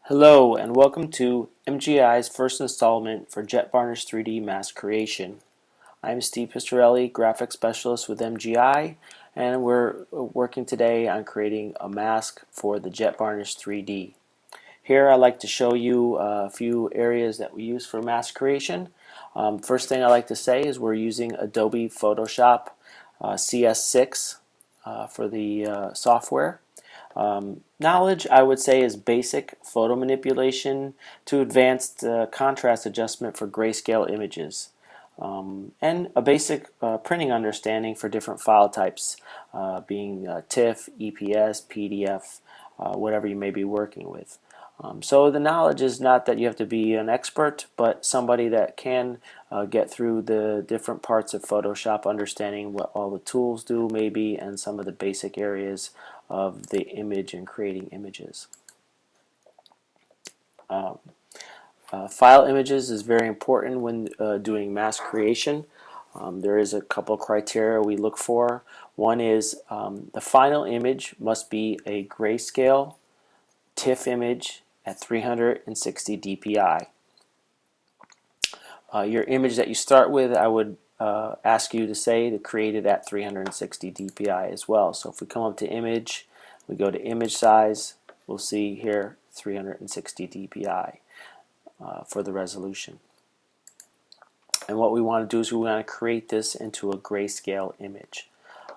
Hello and welcome to MGI's first installment for Jet Varnish 3D mask creation. I'm Steve Pistorelli, graphic specialist with MGI, and we're working today on creating a mask for the Jet Varnish 3D. Here I'd like to show you a few areas that we use for mask creation. First thing I like to say is we're using Adobe Photoshop CS6 for the software. Knowledge, I would say, is basic photo manipulation to advanced contrast adjustment for grayscale images, and a basic printing understanding for different file types, being TIFF, EPS, PDF, whatever you may be working with. So the knowledge is not that you have to be an expert, but somebody that can get through the different parts of Photoshop, understanding what all the tools do maybe, and some of the basic areas of the image and creating images. File images is very important when doing mask creation. There is a couple criteria we look for. One is the final image must be a grayscale TIFF image at 360 dpi. Your image that you start with, I would ask you to say to create it at 360 dpi as well. So if we come up to image, we go to image size, we'll see here 360 dpi for the resolution. And what we want to do is we want to create this into a grayscale image.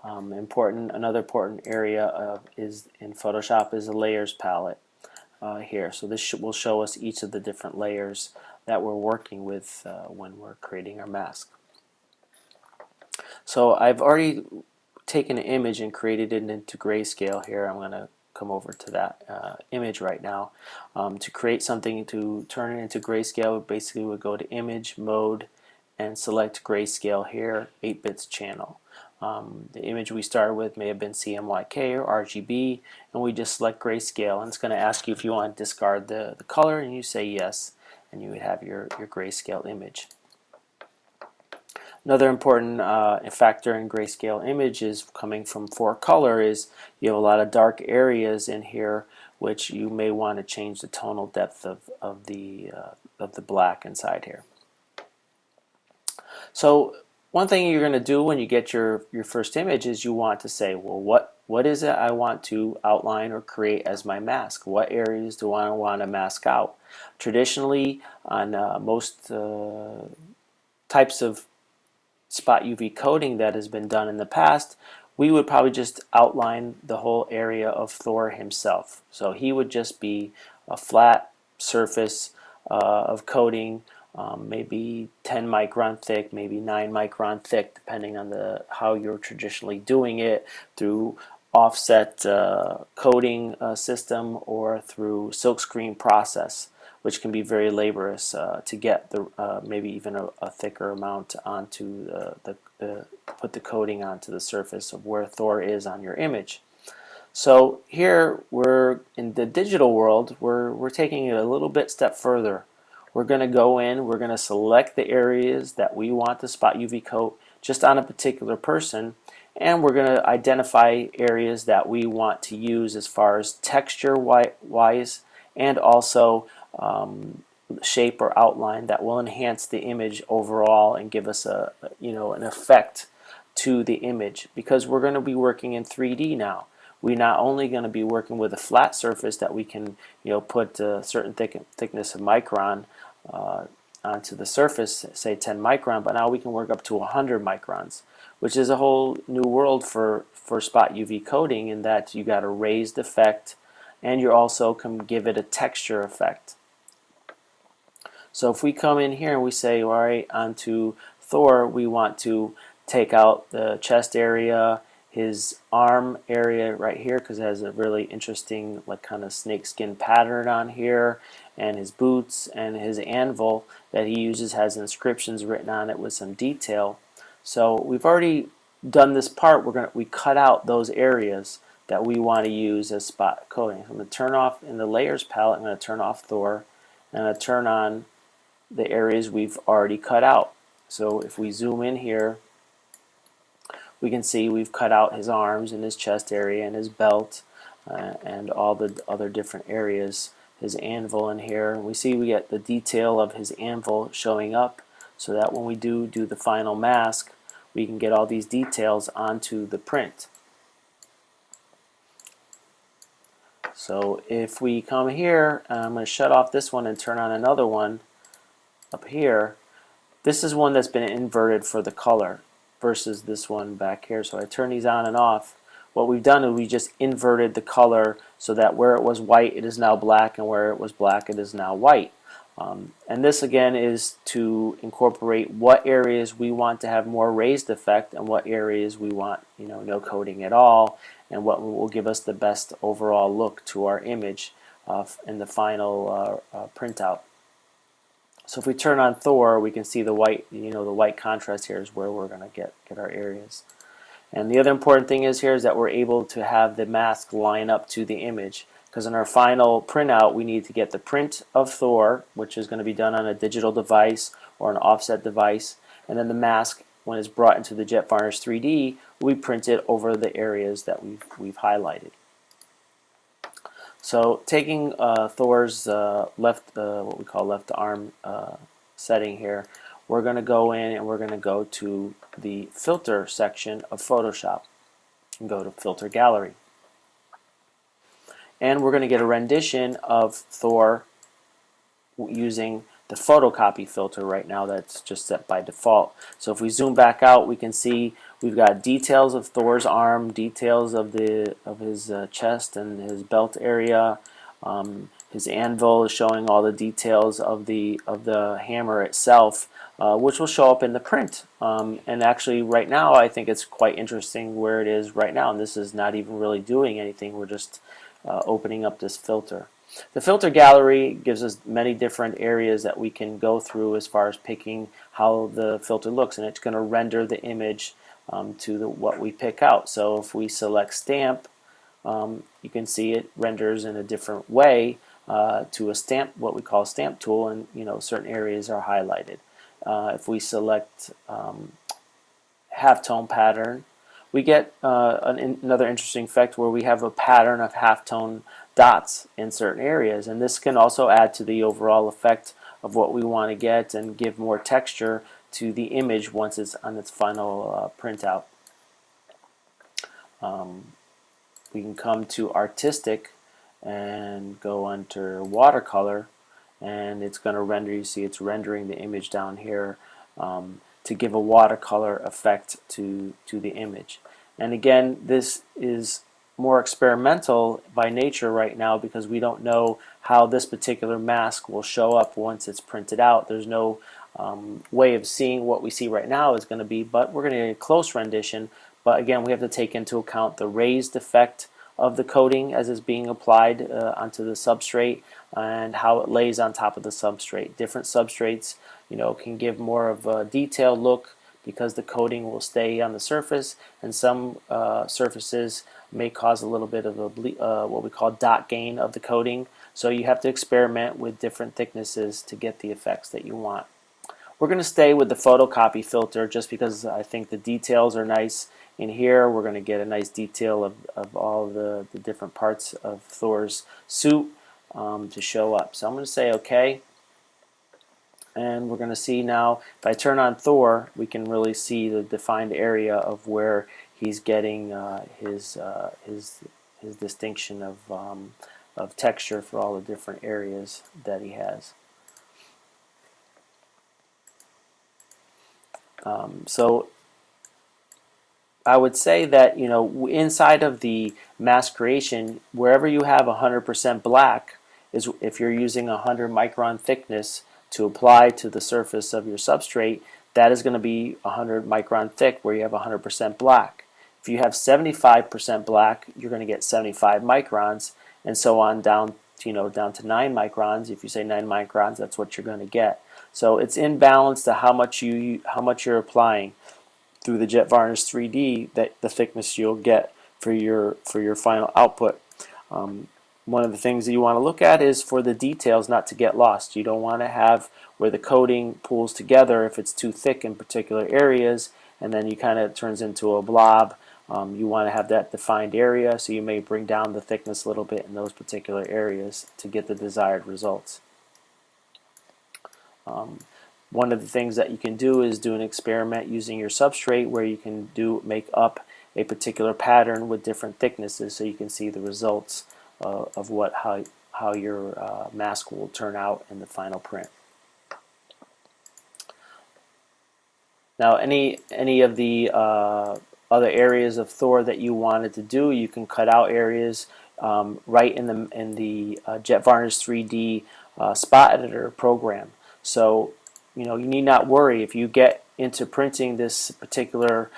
Another important area is in Photoshop is the layers palette here. So this will show us each of the different layers that we're working with when we're creating our mask. So I've already taken an image and created it into grayscale here. I'm going to come over to that image right now. To create something to turn it into grayscale, basically we go to image, mode, and select grayscale here, 8 bits channel. The image we started with may have been CMYK or RGB, and we just select grayscale, and it's going to ask you if you want to discard the color, and you say yes, and you would have your grayscale image. Another important factor in grayscale image is coming from for color is you have a lot of dark areas in here which you may want to change the tonal depth of the black inside here. So one thing you're going to do when you get your first image is you want to say, well, what is it I want to outline or create as my mask? What areas do I want to mask out? Traditionally, on most types of spot UV coating that has been done in the past, we would probably just outline the whole area of Thor himself. So he would just be a flat surface of coating, maybe 10 micron thick, maybe 9 micron thick, depending on how you're traditionally doing it, through offset coating system or through silkscreen process, which can be very laborious to get maybe even a thicker amount onto put the coating onto the surface of where Thor is on your image. So here we're in the digital world, we're taking it a little bit step further. We're going to go in, we're going to select the areas that we want to spot UV coat just on a particular person, and we're going to identify areas that we want to use as far as texture wise, and also shape or outline that will enhance the image overall and give us an effect to the image, because we're going to be working in 3D now. We're not only going to be working with a flat surface that we can put a certain thickness of micron onto the surface, say 10 micron, but now we can work up to 100 microns, which is a whole new world for spot UV coating, in that you got a raised effect and you also can give it a texture effect. So if we come in here and we say, all right, onto Thor, we want to take out the chest area, his arm area right here, because it has a really interesting kind of snakeskin pattern on here, and his boots and his anvil that he uses has inscriptions written on it with some detail. So we've already done this part. We cut out those areas that we want to use as spot coating. I'm going to turn off in the layers palette. I'm going to turn off Thor, and I'm going to turn on the areas we've already cut out. So if we zoom in here, we can see we've cut out his arms and his chest area and his belt and all the other different areas, his anvil in here. And we see we get the detail of his anvil showing up, so that when we do the final mask, we can get all these details onto the print. So if we come here, I'm going to shut off this one and turn on another one up here. This is one that's been inverted for the color versus this one back here. So I turn these on and off. What we've done is we just inverted the color so that where it was white it is now black, and where it was black it is now white. And this again is to incorporate what areas we want to have more raised effect and what areas we want, no coating at all, and what will give us the best overall look to our image in the final printout. So if we turn on Thor, we can see the white, the white contrast here is where we're going to get our areas. And the other important thing is here is that we're able to have the mask line up to the image, because in our final printout we need to get the print of Thor, which is going to be done on a digital device or an offset device, and then the mask, when it's brought into the Jet Varnish 3D, we print it over the areas that we've highlighted. So taking Thor's left, what we call left arm setting here, we're going to go in and we're going to go to the filter section of Photoshop and go to Filter Gallery. And we're going to get a rendition of Thor using the photocopy filter right now that's just set by default. So if we zoom back out, we can see we've got details of Thor's arm, details of his chest and his belt area. His anvil is showing all the details of the hammer itself, which will show up in the print. And actually right now I think it's quite interesting where it is right now, and this is not even really doing anything. We're just opening up this filter. The filter gallery gives us many different areas that we can go through as far as picking how the filter looks, and it's going to render the image to what we pick out. So if we select stamp, you can see it renders in a different way to a stamp, what we call a stamp tool, and certain areas are highlighted. If we select halftone pattern, we get another interesting effect where we have a pattern of halftone dots in certain areas, and this can also add to the overall effect of what we want to get and give more texture to the image once it's on its final printout. We can come to artistic and go under watercolor, and it's going to render, you see it's rendering the image down here to give a watercolor effect to the image. And again, this is more experimental by nature right now because we don't know how this particular mask will show up once it's printed out. There's no way of seeing what we see right now is going to be, but we're going to get a close rendition. But again, we have to take into account the raised effect of the coating as it's being applied onto the substrate and how it lays on top of the substrate. Different substrates, can give more of a detailed look because the coating will stay on the surface, and some surfaces may cause a little bit of a what we call dot gain of the coating. So you have to experiment with different thicknesses to get the effects that you want. We're going to stay with the photocopy filter just because I think the details are nice. In here we're going to get a nice detail of all the different parts of Thor's suit to show up. So I'm going to say OK, and we're going to see now if I turn on Thor, we can really see the defined area of where he's getting his distinction of texture for all the different areas that he has. So I would say that inside of the mask creation, wherever you have 100% black is if you're using 100 micron thickness to apply to the surface of your substrate, that is going to be 100 micron thick where you have 100% black. If you have 75% black, you're going to get 75 microns, and so on down down to 9 microns. If you say 9 microns, that's what you're going to get. So it's in balance to how much you're applying through the Jet Varnish 3D, that the thickness you'll get for your final output. One of the things that you want to look at is for the details not to get lost. You don't want to have where the coating pulls together if it's too thick in particular areas, and then you kind of turns into a blob. You want to have that defined area, so you may bring down the thickness a little bit in those particular areas to get the desired results. One of the things that you can do is do an experiment using your substrate where you can make up a particular pattern with different thicknesses, so you can see the results of how your mask will turn out in the final print. Now, any of the other areas of Thor that you wanted to do, you can cut out areas right in the Jet Varnish 3D spot editor program. So you need not worry if you get into printing this particular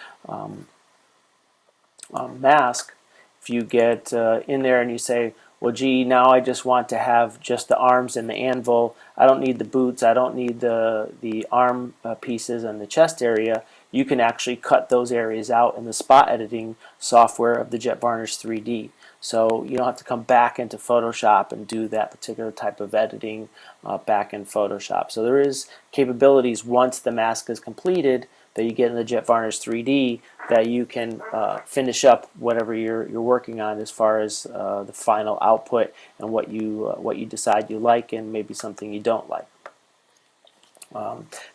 mask. If you get in there and you say, well, gee, now I just want to have just the arms and the anvil, I don't need the boots, I don't need the arm pieces and the chest area, you can actually cut those areas out in the spot editing software of the Jet Varnish 3D. So you don't have to come back into Photoshop and do that particular type of editing back in Photoshop. So there is capabilities once the mask is completed that you get in the Jet Varnish 3D that you can finish up whatever you're working on as far as the final output and what you decide you like and maybe something you don't like.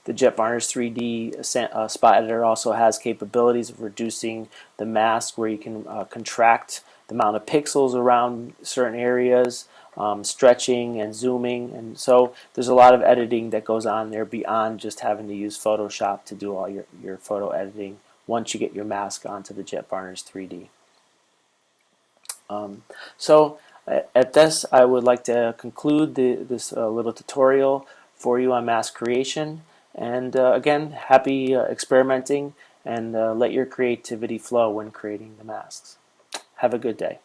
The Jet Varnish 3D spot editor also has capabilities of reducing the mask, where you can contract the amount of pixels around certain areas, stretching and zooming, and so there's a lot of editing that goes on there beyond just having to use Photoshop to do all your photo editing once you get your mask onto the Jet Varnish 3D. So at this, I would like to conclude this little tutorial for you on mask creation, and again, happy experimenting, and let your creativity flow when creating the masks. Have a good day.